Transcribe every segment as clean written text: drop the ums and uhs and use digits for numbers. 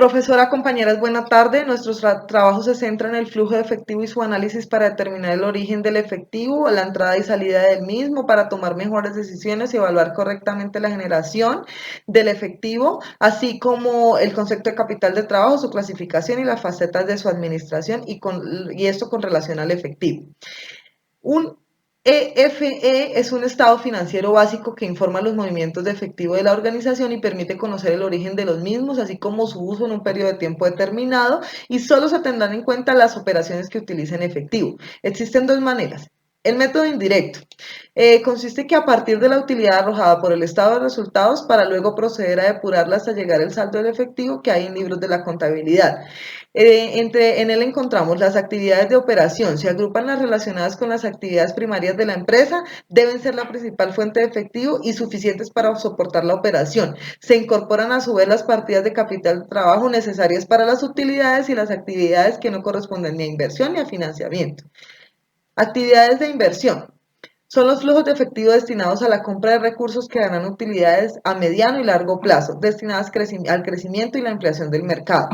Profesora, compañeras, buena tarde. Nuestro trabajo se centra en el flujo de efectivo y su análisis para determinar el origen del efectivo, la entrada y salida del mismo, para tomar mejores decisiones y evaluar correctamente la generación del efectivo, así como el concepto de capital de trabajo, su clasificación y las facetas de su administración y esto con relación al efectivo. Un EFE es un estado financiero básico que informa los movimientos de efectivo de la organización y permite conocer el origen de los mismos, así como su uso en un periodo de tiempo determinado, y solo se tendrán en cuenta las operaciones que utilicen efectivo. Existen dos maneras. El método indirecto consiste que a partir de la utilidad arrojada por el estado de resultados para luego proceder a depurarla hasta llegar al saldo del efectivo que hay en libros de la contabilidad. En él encontramos las actividades de operación, se agrupan las relacionadas con las actividades primarias de la empresa, deben ser la principal fuente de efectivo y suficientes para soportar la operación. Se incorporan a su vez las partidas de capital de trabajo necesarias para las utilidades y las actividades que no corresponden ni a inversión ni a financiamiento. Actividades de inversión. Son los flujos de efectivo destinados a la compra de recursos que darán utilidades a mediano y largo plazo, destinadas al crecimiento y la ampliación del mercado.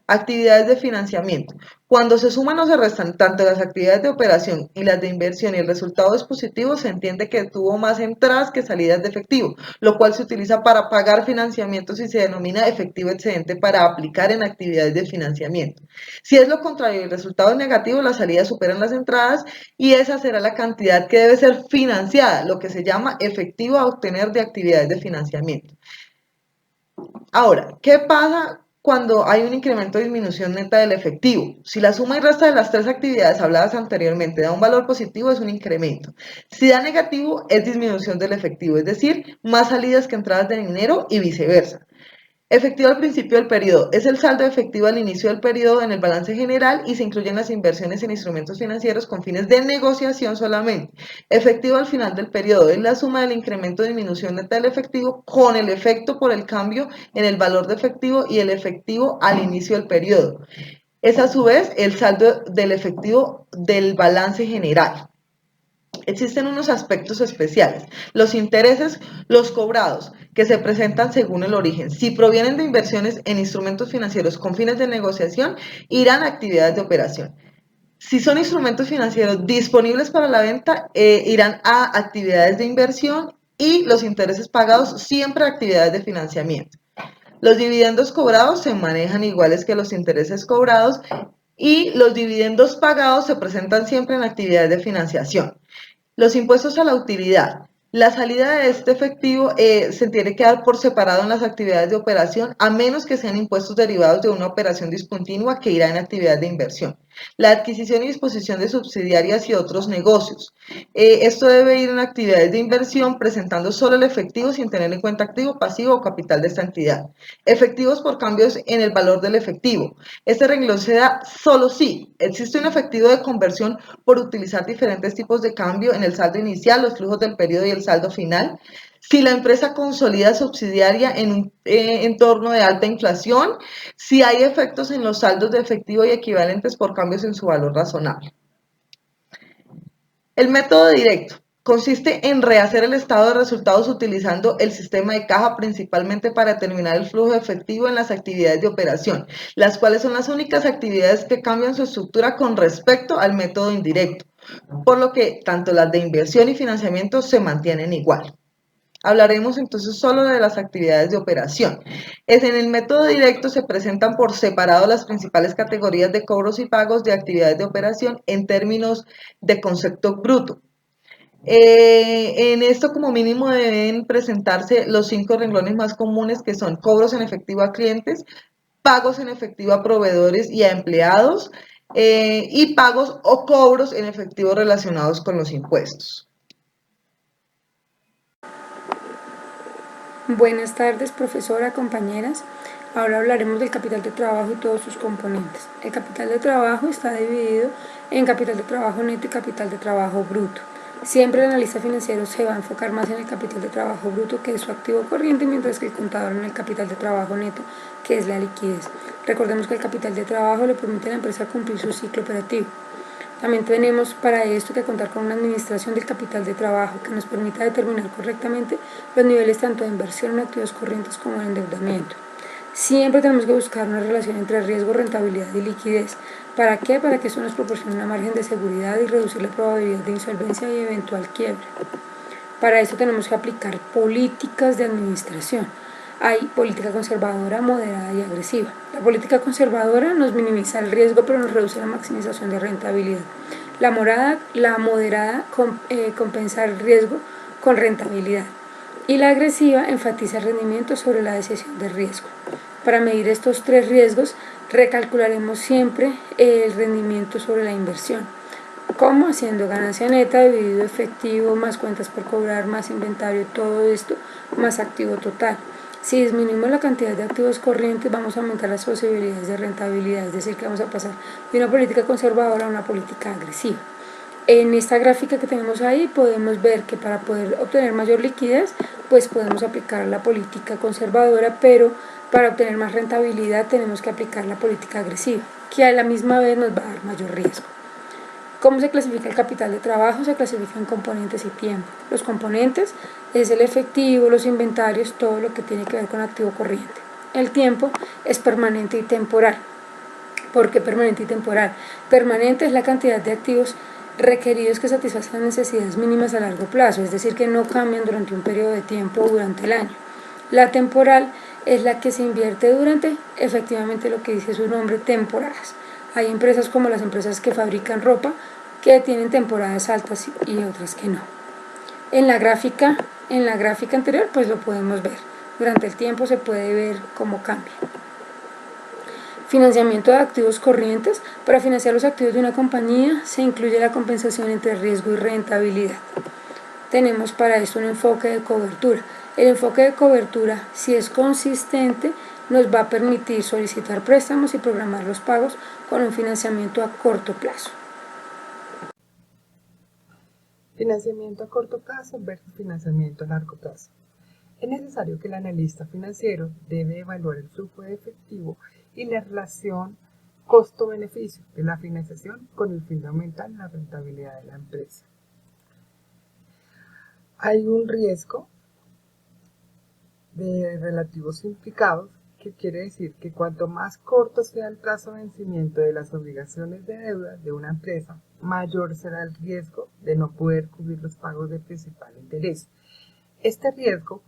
Actividades de financiamiento. Cuando se suman o se restan tanto las actividades de operación y las de inversión y el resultado es positivo, se entiende que tuvo más entradas que salidas de efectivo, lo cual se utiliza para pagar financiamientos y se denomina efectivo excedente para aplicar en actividades de financiamiento. Si es lo contrario y el resultado es negativo, las salidas superan las entradas y esa será la cantidad que debe ser financiada, lo que se llama efectivo a obtener de actividades de financiamiento. Ahora, ¿qué pasa cuando hay un incremento o disminución neta del efectivo? Si la suma y resta de las tres actividades habladas anteriormente da un valor positivo, es un incremento. Si da negativo, es disminución del efectivo, es decir, más salidas que entradas de dinero y viceversa. Efectivo al principio del periodo. Es el saldo efectivo al inicio del periodo en el balance general y se incluyen las inversiones en instrumentos financieros con fines de negociación solamente. Efectivo al final del periodo. Es la suma del incremento o disminución neta del efectivo con el efecto por el cambio en el valor de efectivo y el efectivo al inicio del periodo. Es a su vez el saldo del efectivo del balance general. Existen unos aspectos especiales. Los intereses, los cobrados, que se presentan según el origen. Si provienen de inversiones en instrumentos financieros con fines de negociación, irán a actividades de operación. Si son instrumentos financieros disponibles para la venta, irán a actividades de inversión y los intereses pagados siempre a actividades de financiamiento. Los dividendos cobrados se manejan iguales que los intereses cobrados y los dividendos pagados se presentan siempre en actividades de financiación. Los impuestos a la utilidad. La salida de este efectivo se tiene que dar por separado en las actividades de operación, a menos que sean impuestos derivados de una operación discontinua que irá en actividad de inversión. La adquisición y disposición de subsidiarias y otros negocios. Esto debe ir en actividades de inversión presentando solo el efectivo sin tener en cuenta activo, pasivo o capital de esta entidad. Efectivos por cambios en el valor del efectivo. Este renglón se da solo si existe un efectivo de conversión por utilizar diferentes tipos de cambio en el saldo inicial, los flujos del periodo y el saldo final. Si la empresa consolida subsidiaria en un entorno de alta inflación, si hay efectos en los saldos de efectivo y equivalentes por cambios en su valor razonable. El método directo consiste en rehacer el estado de resultados utilizando el sistema de caja principalmente para determinar el flujo efectivo en las actividades de operación, las cuales son las únicas actividades que cambian su estructura con respecto al método indirecto, por lo que tanto las de inversión y financiamiento se mantienen igual. Hablaremos entonces solo de las actividades de operación. En el método directo se presentan por separado las principales categorías de cobros y pagos de actividades de operación en términos de concepto bruto. En esto como mínimo deben presentarse los 5 renglones más comunes que son cobros en efectivo a clientes, pagos en efectivo a proveedores y a empleados y pagos o cobros en efectivo relacionados con los impuestos. Buenas tardes, profesora, compañeras. Ahora hablaremos del capital de trabajo y todos sus componentes. El capital de trabajo está dividido en capital de trabajo neto y capital de trabajo bruto. Siempre el analista financiero se va a enfocar más en el capital de trabajo bruto, que es su activo corriente, mientras que el contador en el capital de trabajo neto, que es la liquidez. Recordemos que el capital de trabajo le permite a la empresa cumplir su ciclo operativo. También tenemos para esto que contar con una administración del capital de trabajo que nos permita determinar correctamente los niveles tanto de inversión en activos corrientes como de endeudamiento. Siempre tenemos que buscar una relación entre riesgo, rentabilidad y liquidez. ¿Para qué? Para que esto nos proporcione una margen de seguridad y reducir la probabilidad de insolvencia y eventual quiebra. Para eso tenemos que aplicar políticas de administración. Hay política conservadora, moderada y agresiva. La política conservadora nos minimiza el riesgo pero nos reduce la maximización de rentabilidad. La moderada compensa el riesgo con rentabilidad. Y la agresiva enfatiza el rendimiento sobre la decisión de riesgo. Para medir estos tres riesgos, recalcularemos siempre el rendimiento sobre la inversión. ¿Cómo? Haciendo ganancia neta dividido efectivo más cuentas por cobrar más inventario, todo esto más activo total. Si disminuimos la cantidad de activos corrientes, vamos a aumentar las posibilidades de rentabilidad, es decir, que vamos a pasar de una política conservadora a una política agresiva. En esta gráfica que tenemos ahí podemos ver que para poder obtener mayor liquidez, pues podemos aplicar la política conservadora, pero para obtener más rentabilidad tenemos que aplicar la política agresiva, que a la misma vez nos va a dar mayor riesgo. ¿Cómo se clasifica el capital de trabajo? Se clasifica en componentes y tiempo. Los componentes es el efectivo, los inventarios, todo lo que tiene que ver con activo corriente. El tiempo es permanente y temporal. ¿Por qué permanente y temporal? Permanente es la cantidad de activos requeridos que satisfacen las necesidades mínimas a largo plazo, es decir, que no cambian durante un periodo de tiempo o durante el año. La temporal es la que se invierte durante, efectivamente lo que dice su nombre, temporadas. Hay empresas como las empresas que fabrican ropa que tienen temporadas altas y otras que no. En la gráfica anterior pues lo podemos ver. Durante el tiempo se puede ver cómo cambia. Financiamiento de activos corrientes. Para financiar los activos de una compañía se incluye la compensación entre riesgo y rentabilidad. Tenemos para esto un enfoque de cobertura. El enfoque de cobertura, si es consistente, nos va a permitir solicitar préstamos y programar los pagos con un financiamiento a corto plazo. Financiamiento a corto plazo versus financiamiento a largo plazo. Es necesario que el analista financiero debe evaluar el flujo de efectivo y la relación costo-beneficio de la financiación con el fin de aumentar la rentabilidad de la empresa. Hay un riesgo de relativos simplificados, que quiere decir que cuanto más corto sea el plazo de vencimiento de las obligaciones de deuda de una empresa, mayor será el riesgo de no poder cubrir los pagos de principal e interés. Este riesgo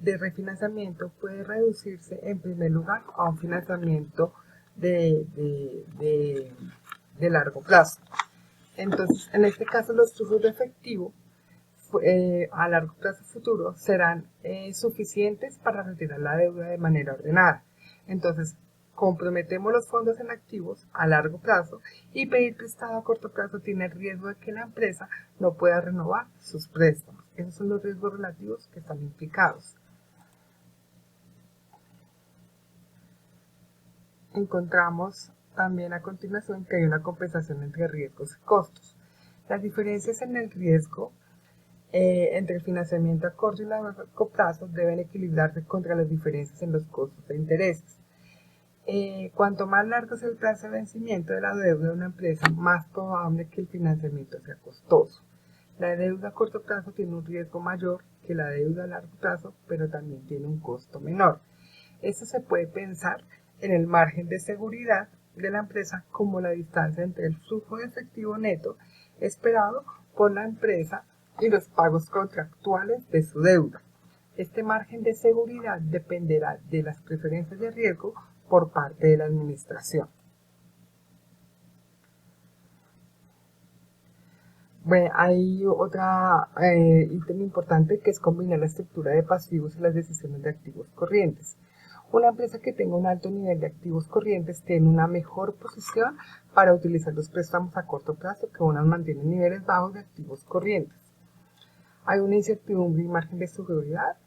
de refinanciamiento puede reducirse en primer lugar a un financiamiento de largo plazo. Entonces, en este caso, los flujos de efectivo a largo plazo futuro serán suficientes para retirar la deuda de manera ordenada. Entonces, comprometemos los fondos en activos a largo plazo y pedir prestado a corto plazo tiene el riesgo de que la empresa no pueda renovar sus préstamos. Esos son los riesgos relativos que están implicados. Encontramos también a continuación que hay una compensación entre riesgos y costos. Las diferencias en el riesgo entre el financiamiento a corto y largo plazo deben equilibrarse contra las diferencias en los costos e intereses. Cuanto más largo sea el plazo de vencimiento de la deuda de una empresa, más probable que el financiamiento sea costoso. La deuda a corto plazo tiene un riesgo mayor que la deuda a largo plazo, pero también tiene un costo menor. Esto se puede pensar en el margen de seguridad de la empresa como la distancia entre el flujo de efectivo neto esperado por la empresa y los pagos contractuales de su deuda. Este margen de seguridad dependerá de las preferencias de riesgo por parte de la administración. Bueno, hay otra ítem importante que es combinar la estructura de pasivos y las decisiones de activos corrientes. Una empresa que tenga un alto nivel de activos corrientes tiene una mejor posición para utilizar los préstamos a corto plazo que una mantiene niveles bajos de activos corrientes. Hay una incertidumbre y margen de seguridad.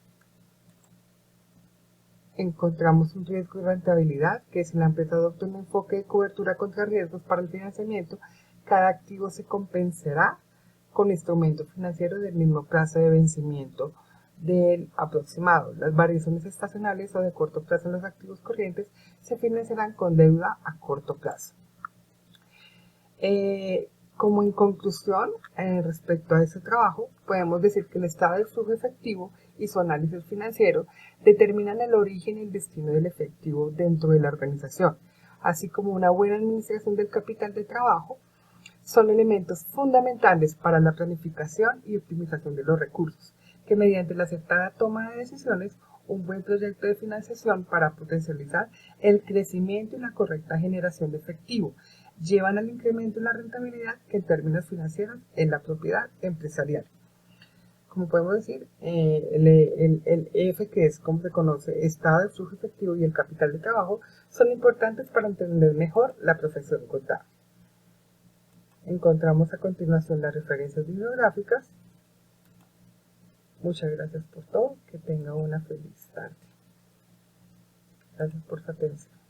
Encontramos un riesgo de rentabilidad, que si la empresa adopta un enfoque de cobertura contra riesgos para el financiamiento, cada activo se compensará con instrumentos financieros del mismo plazo de vencimiento del aproximado. Las variaciones estacionales o de corto plazo en los activos corrientes se financiarán con deuda a corto plazo. Como en conclusión, respecto a ese trabajo, podemos decir que el estado del flujo efectivo y su análisis financiero determinan el origen y el destino del efectivo dentro de la organización, así como una buena administración del capital de trabajo son elementos fundamentales para la planificación y optimización de los recursos, que mediante la acertada toma de decisiones, un buen proyecto de financiación para potencializar el crecimiento y la correcta generación de efectivo, llevan al incremento de la rentabilidad que en términos financieros es la propiedad empresarial. Como podemos decir, el F, que es como se conoce, estado de flujo efectivo y el capital de trabajo, son importantes para entender mejor la profesión contable. Encontramos a continuación las referencias bibliográficas. Muchas gracias por todo. Que tenga una feliz tarde. Gracias por su atención.